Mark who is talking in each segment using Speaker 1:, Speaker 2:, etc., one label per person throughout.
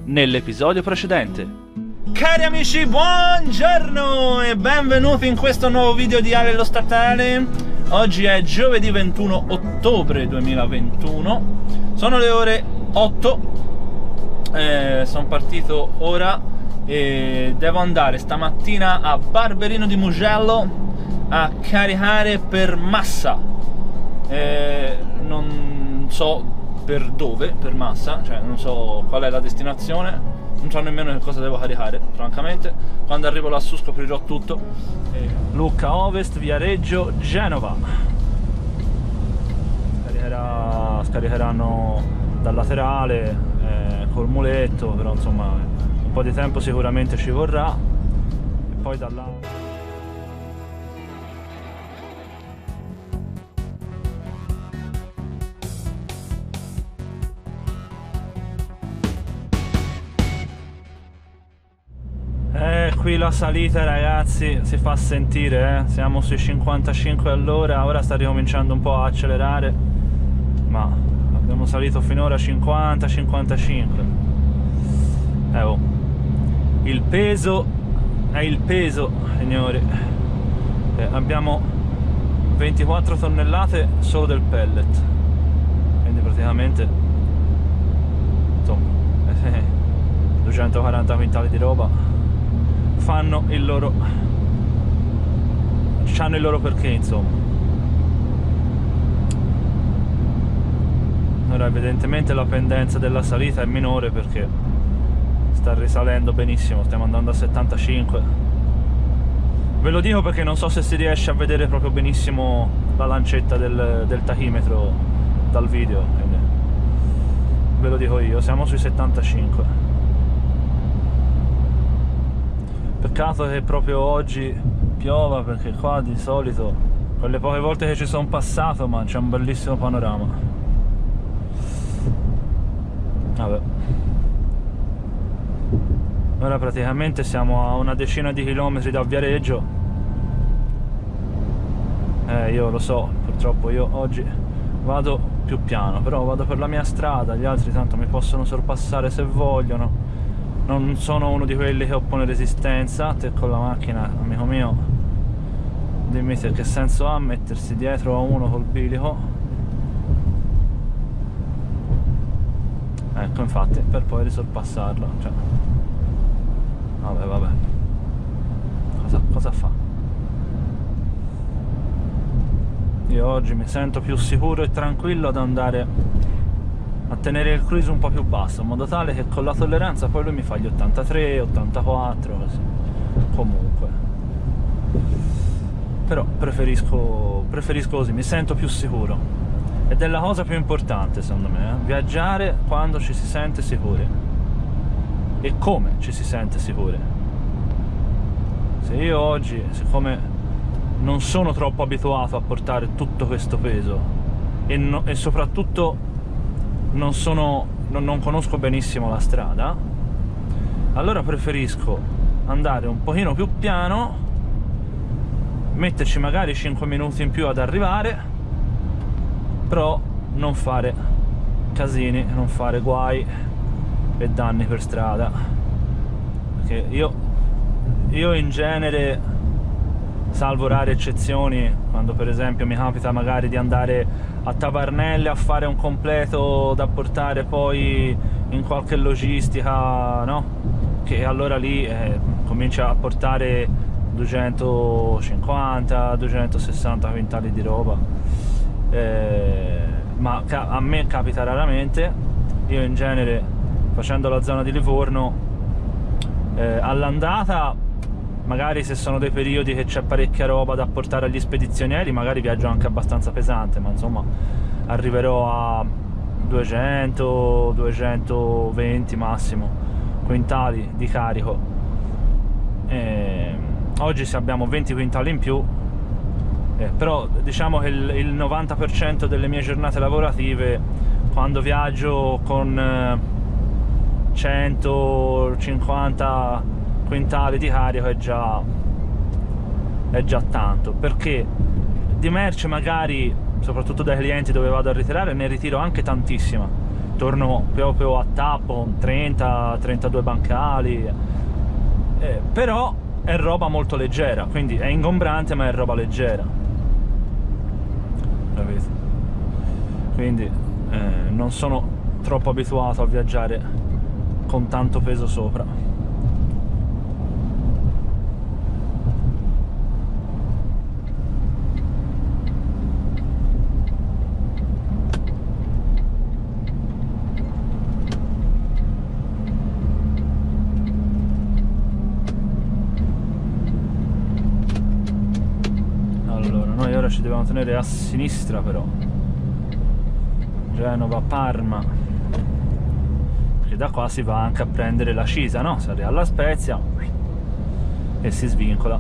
Speaker 1: nell'episodio precedente.
Speaker 2: Cari amici, buongiorno e benvenuti in questo nuovo video di Ale lo Statale. Oggi è giovedì 21 ottobre 2021, sono le ore 8, sono partito ora e devo andare stamattina a Barberino di Mugello a caricare per Massa. Non so per dove, per Massa, cioè non so qual è la destinazione, non so nemmeno che cosa devo caricare, francamente. Quando arrivo lassù scoprirò tutto. Lucca Ovest, Viareggio, Genova. Scaricheranno dal laterale col muletto, però insomma un po' di tempo sicuramente ci vorrà. E poi da là... Qui la salita, ragazzi, si fa sentire, siamo sui 55 all'ora, ora sta ricominciando un po' a accelerare, ma abbiamo salito finora 50-55. Oh. Il peso è il peso, signori. Abbiamo 24 tonnellate solo del pellet, quindi praticamente insomma 240 quintali di roba. Fanno il loro, c'hanno il loro perché, insomma. Ora evidentemente la pendenza della salita è minore perché sta risalendo benissimo, stiamo andando a 75. Ve lo dico perché non so se si riesce a vedere proprio benissimo la lancetta del tachimetro dal video, quindi ve lo dico io, siamo sui 75. Peccato che proprio oggi piova, perché qua di solito, quelle poche volte che ci sono passato, ma c'è un bellissimo panorama. Vabbè. Ora praticamente siamo a una decina di chilometri da Viareggio. Io lo so, purtroppo io oggi vado più piano, però vado per la mia strada, gli altri tanto mi possono sorpassare se vogliono. Non sono uno di quelli che oppone resistenza. Te con la macchina, amico mio, dimmi te che senso ha mettersi dietro a uno col bilico. Ecco, infatti, per poi risorpassarlo, cioè. Vabbè. Cosa fa? Io oggi mi sento più sicuro e tranquillo ad andare a tenere il cruise un po' più basso, in modo tale che con la tolleranza poi lui mi fa gli 83, 84, così. Comunque. Però preferisco così, mi sento più sicuro. Ed è la cosa più importante, secondo me, viaggiare quando ci si sente sicuri. E come ci si sente sicuri. Se io oggi, siccome non sono troppo abituato a portare tutto questo peso e soprattutto non conosco benissimo la strada, allora preferisco andare un pochino più piano, metterci magari 5 minuti in più ad arrivare, però non fare casini, non fare guai e danni per strada, perché io in genere, salvo rare eccezioni, quando per esempio mi capita magari di andare a Tavarnelle a fare un completo da portare poi in qualche logistica, no? Che allora lì comincia a portare 250-260 quintali di roba, ma a me capita raramente. Io in genere, facendo la zona di Livorno, all'andata magari, se sono dei periodi che c'è parecchia roba da portare agli spedizionieri, magari viaggio anche abbastanza pesante, ma insomma arriverò a 200-220 massimo quintali di carico. Oggi se abbiamo 20 quintali in più, però diciamo che il 90% delle mie giornate lavorative, quando viaggio con 150 quintali di carico è già tanto, perché di merce magari, soprattutto dai clienti dove vado a ritirare, ne ritiro anche tantissima, torno proprio a tappo con 30-32 bancali, però è roba molto leggera, quindi è ingombrante ma è roba leggera, capito? Quindi non sono troppo abituato a viaggiare con tanto peso sopra. Allora, noi ora ci dobbiamo tenere a sinistra però. Genova, Parma. Perché da qua si va anche a prendere la Cisa, no? Si arriva alla Spezia e si svincola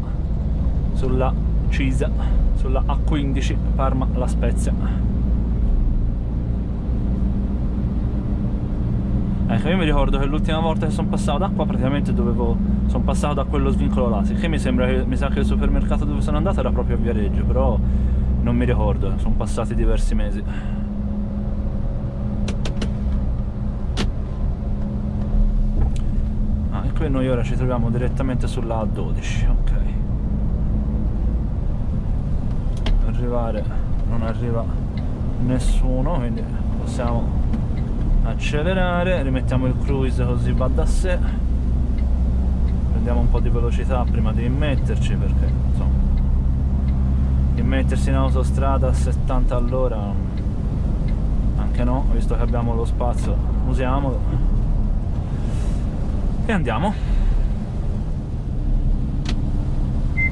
Speaker 2: sulla Cisa, sulla A15 Parma La Spezia. Ecco, io mi ricordo che l'ultima volta che sono passato da qua praticamente sono passato da quello svincolo là, sicché mi sa che il supermercato dove sono andato era proprio a Viareggio, però non mi ricordo, sono passati diversi mesi. E qui noi ora ci troviamo direttamente sulla A12, ok. Arrivare, non arriva nessuno, quindi possiamo accelerare, rimettiamo il cruise così va da sé, prendiamo un po' di velocità prima di immetterci, perché insomma immettersi in autostrada a 70 all'ora anche no, visto che abbiamo lo spazio usiamolo e andiamo.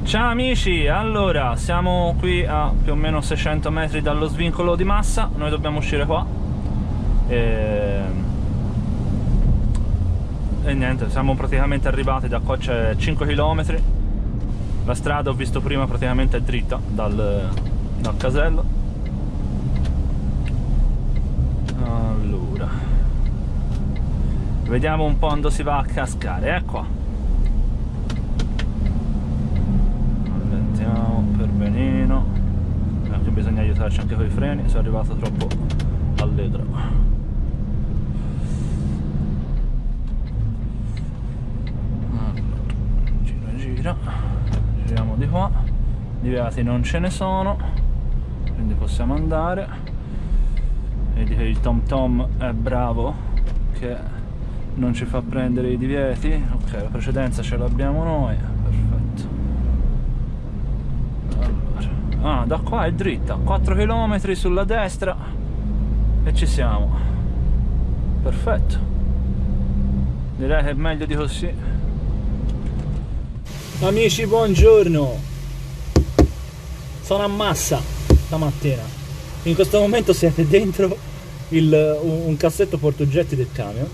Speaker 2: Ciao amici, allora siamo qui a più o meno 600 metri dallo svincolo di Massa, noi dobbiamo uscire qua. E niente, siamo praticamente arrivati, da qua c'è 5 km. La strada, ho visto prima, praticamente è dritta dal casello. Allora, vediamo un po' quando si va a cascare, qua. Allentiamo per benino, anche bisogna aiutarci anche con i freni, sono arrivato troppo allegro. Giriamo di qua, deviati non ce ne sono, quindi possiamo andare. Vedi che il Tom Tom è bravo che non ci fa prendere i divieti. Ok, la precedenza ce l'abbiamo noi, perfetto. Allora, da qua è dritta, 4 km sulla destra e ci siamo, perfetto, direi che è meglio di così. Amici, buongiorno, sono a Massa stamattina, in questo momento siete dentro un cassetto portaoggetti del camion,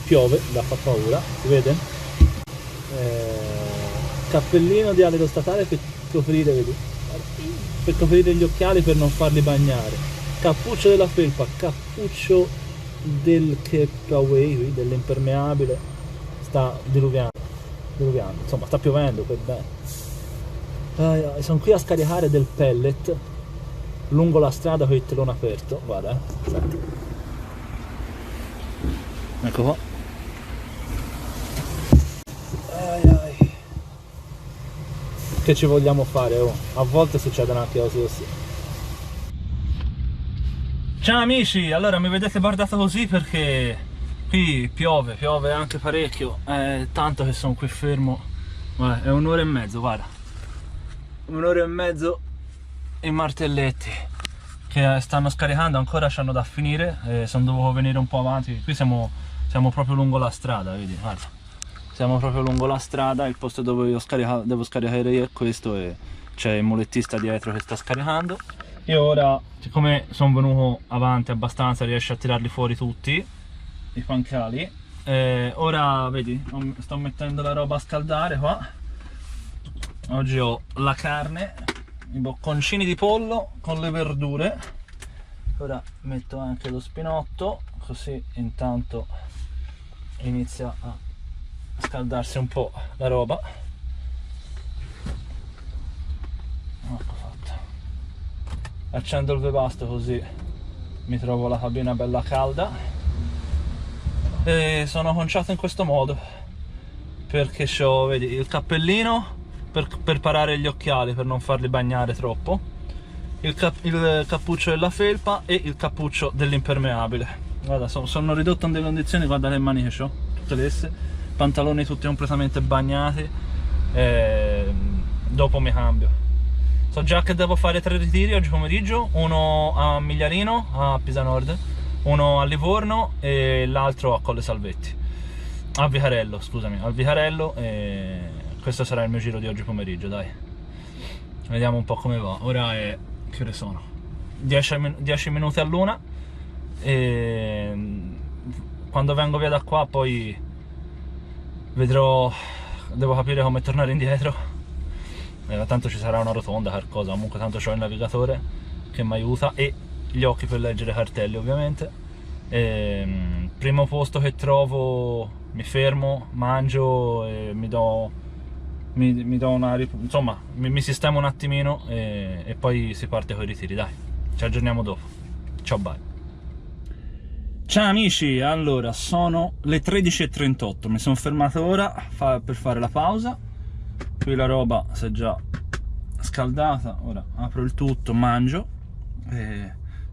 Speaker 2: piove, da fa paura, si vede? Cappellino di aerostatale per coprire, vedi? Per coprire gli occhiali per non farli bagnare, cappuccio della felpa, cappuccio del Capaway, dell'impermeabile, sta diluviando, insomma sta piovendo per bene. Sono qui a scaricare del pellet lungo la strada con il telone aperto, guarda, senti. Ecco qua. Che ci vogliamo fare? Oh? A volte succedono anche cose così. Ciao amici, allora mi vedete guardato così perché qui piove anche parecchio, tanto che sono qui fermo. Guarda, è un'ora e mezzo, guarda, un'ora e mezzo i martelletti che stanno scaricando, ancora c'hanno da finire, sono dovuto venire un po' avanti. Qui siamo proprio lungo la strada, vedi, guarda, siamo proprio lungo la strada, il posto dove io devo scaricare io è questo e c'è il mulettista dietro che sta scaricando. Io ora, siccome sono venuto avanti abbastanza, riesco a tirarli fuori tutti i pancali. Ora vedi, sto mettendo la roba a scaldare qua. Oggi ho la carne, i bocconcini di pollo con le verdure. Ora metto anche lo spinotto, così intanto inizia a scaldarsi un po' la roba. Ecco fatto. Accendo il vevasto così mi trovo la cabina bella calda e sono conciato in questo modo perché c'ho, vedi, il cappellino per parare gli occhiali, per non farli bagnare troppo, il cappuccio della felpa e il cappuccio dell'impermeabile. Guarda, sono ridotto in delle condizioni, guarda che maniche c'ho, tutte lesse, pantaloni tutti completamente bagnati, dopo mi cambio. So già che devo fare 3 ritiri oggi pomeriggio, uno a Migliarino, a Pisa Nord, uno a Livorno e l'altro a Colle Salvetti, a Vicarello, scusami, al Vicarello, e questo sarà il mio giro di oggi pomeriggio, dai. Vediamo un po' come va. Ora è... che ore sono? 10 minuti all'una, e quando vengo via da qua poi vedrò, devo capire come tornare indietro, tanto ci sarà una rotonda, qualcosa, comunque tanto c'ho il navigatore che mi aiuta e gli occhi per leggere cartelli ovviamente. Primo posto che trovo mi fermo, mangio e mi do una, insomma mi sistemo un attimino e poi si parte con i ritiri, dai. Ci aggiorniamo dopo. Ciao, bye. Ciao amici, allora sono le 13:38, mi sono fermato ora per fare la pausa. Qui la roba si è già scaldata, ora apro il tutto, mangio.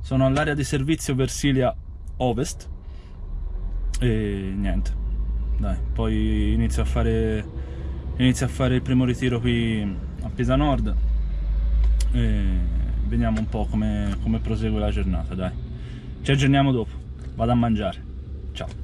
Speaker 2: Sono all'area di servizio Versilia Ovest e niente, dai, poi inizio a fare il primo ritiro qui a Pisa Nord e vediamo un po' come prosegue la giornata, dai. Ci aggiorniamo dopo, vado a mangiare, ciao.